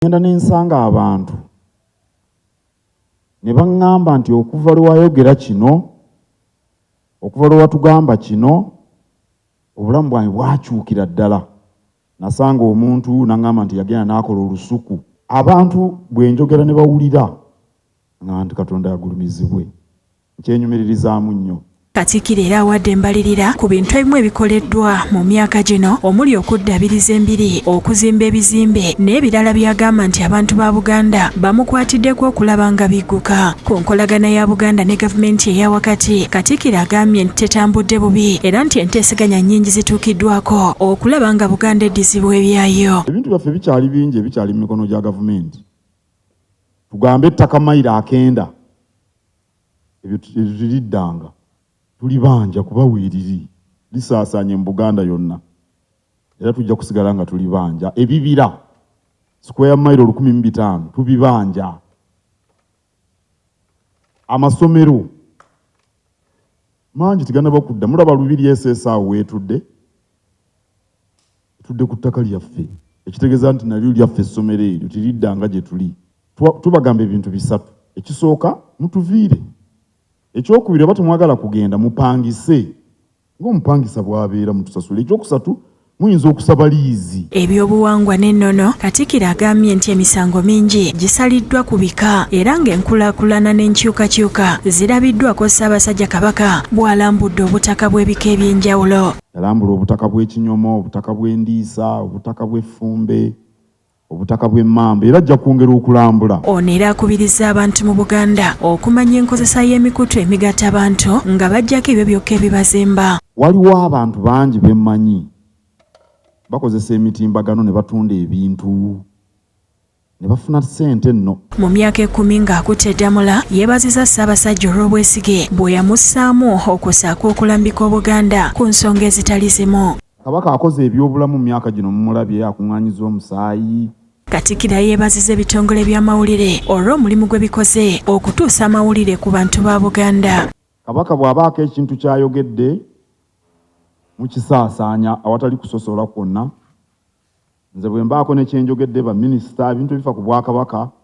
Ngenda nensanga abantu ne baŋŋamba nti okuva lwe wayogera kino, okuva lwe watugamba kino, obulamu bwange bwakyukira ddala. Nasanga omuntu n'aŋŋamba nti yagenda n'akola olusuku. Abantu bwe njogera ne bawulira nga nti Katonda yagulumizibwe. Nkyenyumiririzaamu nnyo. Katikkiro era awadde embalirira ku bintu ebimu ebikoleddwa mu myaka gino omuli okuddabiriza embiri, okuzimba ebizimbe n'ebirala byagamba nti abantu ba Buganda bamukwatiddeko okulaba nga bigguka. Ku nkolagana ya Buganda ne gavumenti eya wakati, Katikkiro agambye nti tetambudde bubi era nti enteeseganya nnyingi zituukiddwako okulaba nga Buganda eddizibwa ebyayo. Ebintu byaffe bikyali bingi ebikyali mu mikono gya gavumenti. Tugambe ettaka mayiro akenda ebyo tuliriddanga. Tuli banja kuba weeriri lisaasaanye mu Buganda yonna era tujja kusigala nga tuli banja. Ebibira square mile 1500 tubibanja. Amasomero mangi tigana bakudda. Mulaba Lubiri SSA weetudde tudde ku ttaka lyaffe, ekitegeeza nti nalyo lyaffe essomero eryo tiriddanga gye tuli. Tubagamba ebintu bisatu. Ekisooka mutuviire. Ekyokubiri oba temwagala kugenda mupangise ng'omupangisa bw'abeera mutusasule. Ekyokusatu muyinza okusaba liizi. Ebyobuwangwa n'ennono, Katikkiro agambye nti emisango mingi gisaliddwa ku bika era ng'enkulaakulana n'enkyukakyuka zirabiddwako Ssaabasajja Kabaka bw'alambudde obutaka bw'ebika eby'enjawulo. Yalambula obutaka bw'Ekinyomo, obutaka bw'Endiisa, obutaka bw'Effumbe, obutaka bw'Emmamba era ajja kwongera okulambula. Ono era akubiriza abantu mu Buganda okumanya enkozesa y'emikutu emigatta abantu nga bajjako ebyo byokka ebibazimba. Waliwo abantu bangi bemmanyi bakozesa emitimbagano ne batunda ebintu ne bafuna ssente nno. Mu myaka 10 ng'akutte eddamula, yeebazizza Ssaabasajja olw'obwesige bwe yamussaamu okusaako okulambika Obuganda ku nsonga ezitali zimu. Kabaka akoze ebyobulamu mu myaka gino mumulabye, akuŋŋaanyiza omusaayi. Katikkiro yeebazizza ebitongole by'amawulire olw'omulimu gwe bikoze okutuusa amawulire ku bantu ba Buganda. Kabaka bw'abaako ekintu ky'ayogedde mukisaasaanya awatali kusosola kwonna. Nze bwe mbaako ne kyenjogedde baminisita ebintu ebifa ku Bwakabaka.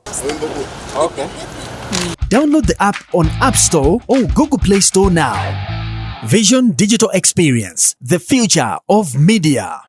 Download the app on App Store or Google Play Store now. Vision Digital Experience, the future of media.